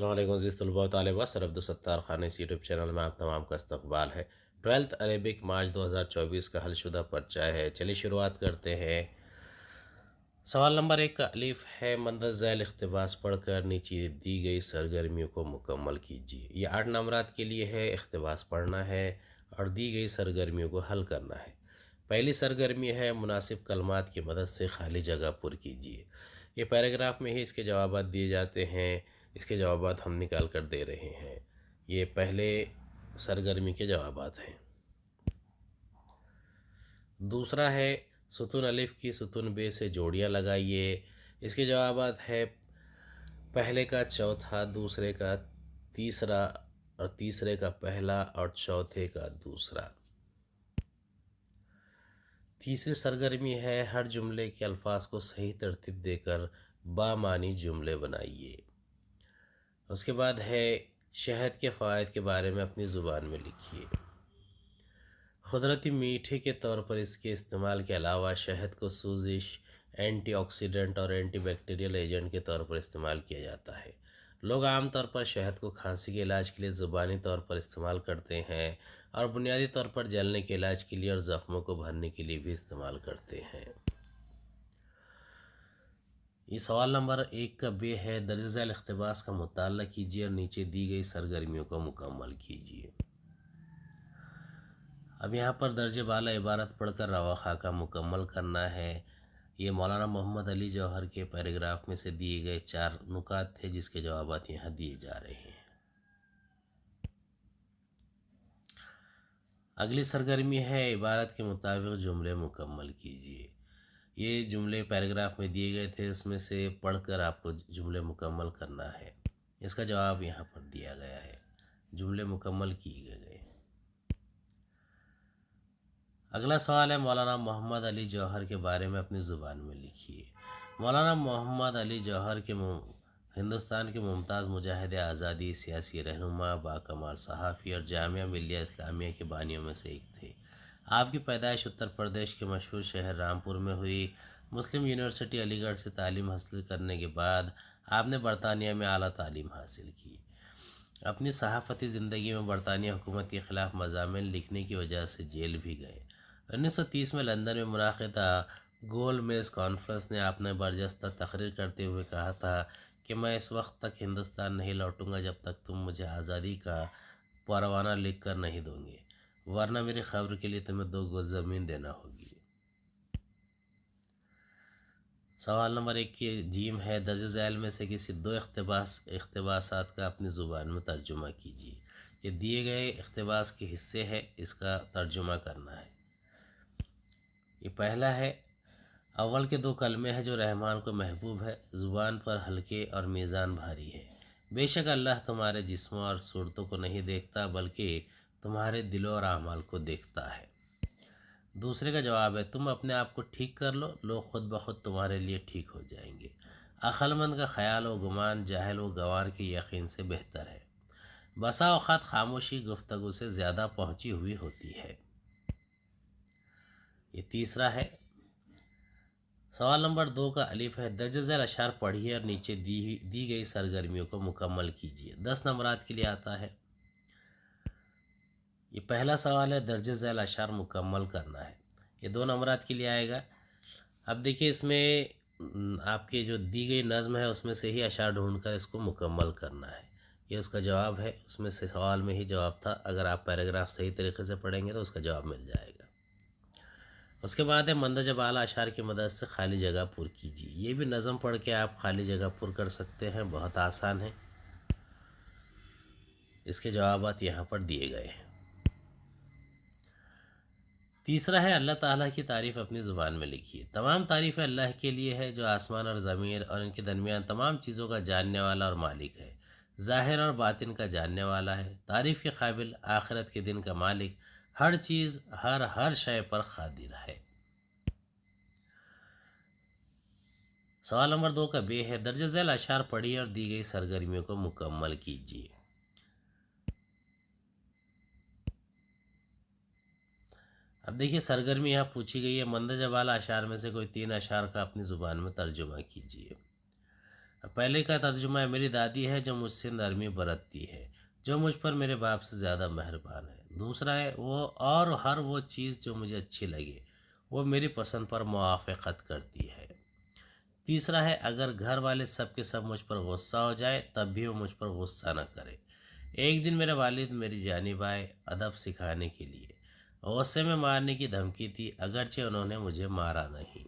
अस्सलाम वालेकुम अज़ीज़ तलबा व तालिबात। सर अब्दुलसत्तार खान इस यूट्यूब चैनल में आप तमाम का इस्तकबाल है। 12th अरेबिक मार्च 2024 का हलशुदा पर्चा है। चलिए शुरुआत करते हैं। सवाल नंबर 1 का अलिफ है, मंदर झैल इख्तिबास पढ़कर नीचे दी गई सरगर्मियों को मुकम्मल कीजिए। ये 8 नंबरात के लिए है। इख्तिबास पढ़ना है और दी गई सरगर्मियों को हल करना है। पहली सरगर्मी है, मुनासिब कलमात की मदद से खाली जगह पुर कीजिए। ये पैराग्राफ में ही इसके जवाबात दिए जाते हैं। इसके जवाबात हम निकाल कर दे रहे हैं। ये पहले सरगर्मी के जवाबात हैं। दूसरा है, सुतून अलिफ की सुतून बे से जोड़ियाँ लगाइए। इसके जवाबात है पहले का चौथा, दूसरे का तीसरा और तीसरे का पहला और चौथे का दूसरा। तीसरी सरगर्मी है, हर जुमले के अल्फाज को सही तरतीब देकर बामानी जुमले बनाइए। उसके बाद है, शहद के फ़वाइद के बारे में अपनी ज़ुबान में लिखिए। कुदरती मीठे के तौर पर इसके इस्तेमाल के अलावा शहद को सूजिश, एंटीऑक्सीडेंट और एंटीबैक्टीरियल एजेंट के तौर पर इस्तेमाल किया जाता है। लोग आमतौर पर शहद को खांसी के इलाज के लिए ज़ुबानी तौर पर इस्तेमाल करते हैं और बुनियादी तौर पर जलने के इलाज के लिए और ज़ख्मों को भरने के लिए भी इस्तेमाल करते हैं। ये सवाल नंबर 1 का बे है, दर्ज झैल इख्तिबास का मुताला कीजिए और नीचे दी गई सरगर्मियों को मुकम्मल कीजिए। अब यहाँ पर दर्ज बाला इबारत पढ़कर रवा खाका मुकम्मल करना है। ये मौलाना मोहम्मद अली जौहर के पैराग्राफ में से दिए गए 4 नुकात थे जिसके जवाबात यहाँ दिए जा रहे हैं। अगली सरगर्मी है, इबारत के मुताबिक जुमले मुकम्मल कीजिए। ये जुमले पैराग्राफ में दिए गए थे, उसमें से पढ़कर आपको जुमले मुकम्मल करना है। इसका जवाब यहाँ पर दिया गया है। जुमले मुकम्मल किए गए। अगला सवाल है, मौलाना मोहम्मद अली जौहर के बारे में अपनी ज़ुबान में लिखिए। मौलाना मोहम्मद अली जौहर के हिंदुस्तान के मुमताज़ मुजाहिद आज़ादी, सियासी रहनुमा, बाकमाल सहाफ़ी और जामिया मिलिया इस्लामिया के बानियों में से एक थे। आपकी पैदाइश उत्तर प्रदेश के मशहूर शहर रामपुर में हुई। मुस्लिम यूनिवर्सिटी अलीगढ़ से तालीम हासिल करने के बाद आपने बरतानिया में आला तालीम हासिल की। अपनी सहाफ़ती ज़िंदगी में बरतानिया हुकूमत के ख़िलाफ़ मज़ामिन लिखने की वजह से जेल भी गए। 1930 में लंदन में मुनाक़िदा गोल मेज़ कॉन्फ्रेंस ने आपने बरजस्ता तकरीर करते हुए कहा था कि मैं इस वक्त तक हिंदुस्तान नहीं लौटूंगा जब तक तुम मुझे आज़ादी का परवाना लिख कर नहीं दोगे, वरना मेरी खबर के लिए तुम्हें 2 गज ज़मीन देना होगी। सवाल नंबर 1 की जीम है, दर्ज झैल में से किसी 2 इख्तिबासात का अपनी ज़ुबान में तर्जुमा कीजिए। ये दिए गए इख्तिबास के हिस्से है, इसका तर्जुमा करना है। ये पहला है, अव्वल के 2 कलमे हैं जो रहमान को महबूब है, ज़ुबान पर हल्के और मीज़ान भारी है। बेशक अल्लाह तुम्हारे जिस्मों और सूरतों को नहीं देखता बल्कि तुम्हारे दिलों और आमाल को देखता है। दूसरे का जवाब है, तुम अपने आप को ठीक कर लो, लोग खुद ब खुद तुम्हारे लिए ठीक हो जाएंगे। अक्लमंद का ख्याल व गुमान जाहिल व गंवार के यकीन से बेहतर है। बसा औक़ात खामोशी गुफ्तगू से ज़्यादा पहुँची हुई होती है। ये तीसरा है। सवाल नंबर 2 का अलिफ है, दर्ज झैल अशार पढ़िए और नीचे दी गई सरगर्मियों को मुकम्मल कीजिए। 10 नंबरात के लिए आता है। ये पहला सवाल है, दर्ज झैल अशार मुकम्मल करना है। ये 2 नंबरात के लिए आएगा। अब देखिए, इसमें आपके जो दी गई नज़्म है उसमें से ही अशार ढूंढकर इसको मुकम्मल करना है। ये उसका जवाब है। उसमें से सवाल में ही जवाब था। अगर आप पैराग्राफ सही तरीके से पढ़ेंगे तो उसका जवाब मिल जाएगा। उसके बाद है, मंदरज बाला अशार की मदद से खाली जगह पुर कीजिए। ये भी नज़म पढ़ के आप खाली जगह पुर कर सकते हैं, बहुत आसान है। इसके जवाबात यहाँ पर दिए गए हैं। तीसरा है, अल्लाह ताला की तारीफ़ अपनी ज़ुबान में लिखिए। तमाम तारीफ़ अल्लाह के लिए है जो आसमान और ज़मीन और इनके दरमियान तमाम चीज़ों का जानने वाला और मालिक है, ज़ाहिर और बातिन का जानने वाला है, तारीफ़ के काबिल, आखिरत के दिन का मालिक, हर चीज़ हर शय पर क़ादिर है। सवाल नंबर 2 का बे है, दर्ज झैल अशार पढ़िए और दी गई सरगर्मियों को मुकम्मल कीजिए। अब देखिए, सरगर्मी यहाँ पूछी गई है, मंदरज बाला अशार में से कोई 3 अशार का अपनी ज़ुबान में तर्जुमा कीजिए। पहले का तर्जुमा है, मेरी दादी है जो मुझसे नरमी बरतती है, जो मुझ पर मेरे बाप से ज़्यादा मेहरबान है। दूसरा है, वो और हर वो चीज़ जो मुझे अच्छी लगे वो मेरी पसंद पर मुआफ़क़त करती है। तीसरा है, अगर घर वाले सब के सब मुझ पर गुस्सा हो जाए तब भी वो मुझ पर गुस्सा न करे। एक दिन मेरे वालिद मेरी जानिब आए अदब सिखाने के लिए। गुस्से में मारने की धमकी थी, अगरचे उन्होंने मुझे मारा नहीं।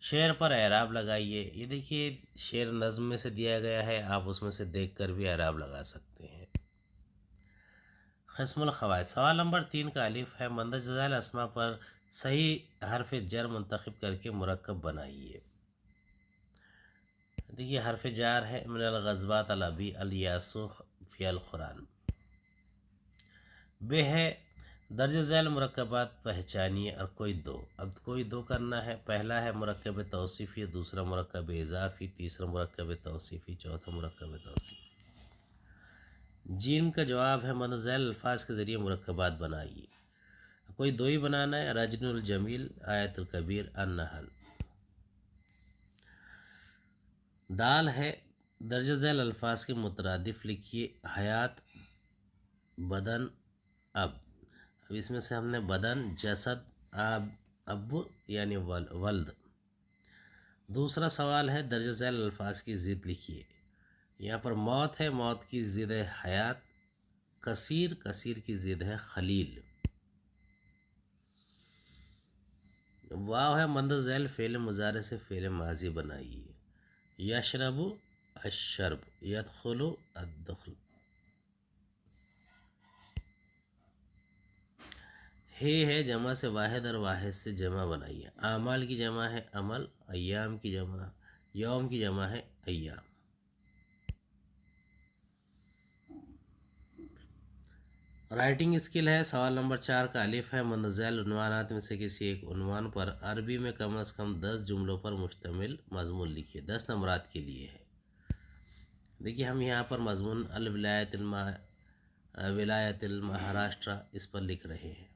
शेर पर एराब लगाइए। ये देखिए शेर नज़्म में से दिया गया है, आप उसमें से देखकर भी एराब लगा सकते हैं। क़िस्मुल क़वाइद। सवाल नंबर 3 का अलिफ है, मंदरजाल अस्मा पर सही हरफ जर मुंतखब करके मुरक्कब बनाइए। देखिए हरफ जार है, मिनल ग़ज़वात अल अबी अल यासुख फ़ी अल क़ुरान। बे है, दर्ज झैल मुरक्कबात पहचानिए और कोई दो। अब कोई दो करना है। पहला है मुरक्कब तौसीफ़ी, दूसरा मुरक्कब इज़ाफ़ी, तीसरा मुरक्कब तौसीफ़ी, चौथा मुरक्कब तौसीफ़ी। जीम का जवाब है, मद झैल अल्फाज के ज़रिए मुरक्कबात बनाइए। कोई दो ही बनाना है। रजनुल जमील, आयतुल कबीर, अन्नहल। दाल है, दर्ज झैल अल्फाज के मुतरादिफ लिखिए। हयात, बदन, अब इसमें से हमने बदन, जसद, अब यानी वल्द। दूसरा सवाल है, दर्ज झैल अल्फाज की ज़िद लिखिए। यहाँ पर मौत है, मौत की ज़िद है हयात। कसीर, कसीर की ज़िद है खलील। वाव है, मंद झैल फ़ेल मुज़ारे से फ़ेल माजी बनाइए। यशरबु अशरब, यदखुलु अद्दुख्ल। है जमा से वाहिद और वाहिद से जमा बनाइए। आमाल की जमा है अमल, अय्याम की जमा, यौम की जमा है अय्याम। राइटिंग स्किल है। सवाल नंबर 4 का अलिफ है, मंदज़ैल उन्वानात में से किसी एक उन्वान पर अरबी में कम से कम 10 जुमलों पर मुश्तमिल मज़मून लिखिए। 10 नंबरात के लिए है। देखिए हम यहाँ पर मज़मून अल विलायतिल महाराष्ट्र इस पर लिख रहे हैं।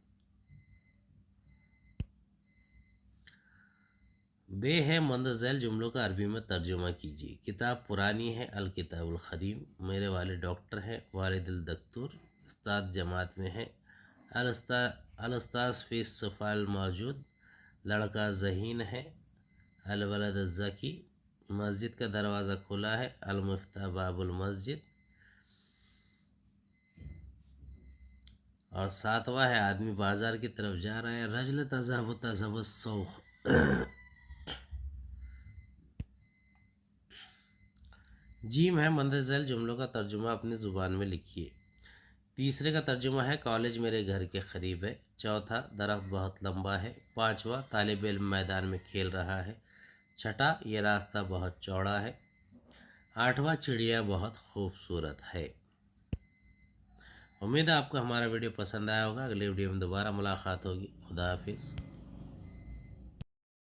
बे है, मंदज़ैल जुमलों का अरबी में तर्जुमा कीजिए। किताब पुरानी है, अल किताबुल ख़दीम। मेरे वाले डॉक्टर हैं, वालिदिल दक्तूर। उस्ताद जमात में है, अल उस्ताज़ फ़ी सफ़ाल मौजूद। लड़का ज़हीन है, अल वलद ज़की। मस्जिद का दरवाज़ा खुला है, अल मुफ्ता बाबुल मस्जिद। और 7वां है, आदमी बाज़ार की तरफ जा रहा है, रजल तज़हब सौख। जीम है, मंदरज़ैल जुमलों का तर्जुमा अपनी ज़ुबान में लिखिए। तीसरे का तर्जुमा है, कॉलेज मेरे घर के करीब है। चौथा, दरख्त बहुत लंबा है। पाँचवा, तालिब इल्म मैदान में खेल रहा है। छठा, ये रास्ता बहुत चौड़ा है। आठवां, चिड़िया बहुत खूबसूरत है। उम्मीद है आपको हमारा वीडियो पसंद आया होगा। अगले वीडियो में दोबारा मुलाकात होगी। खुदा हाफिज़।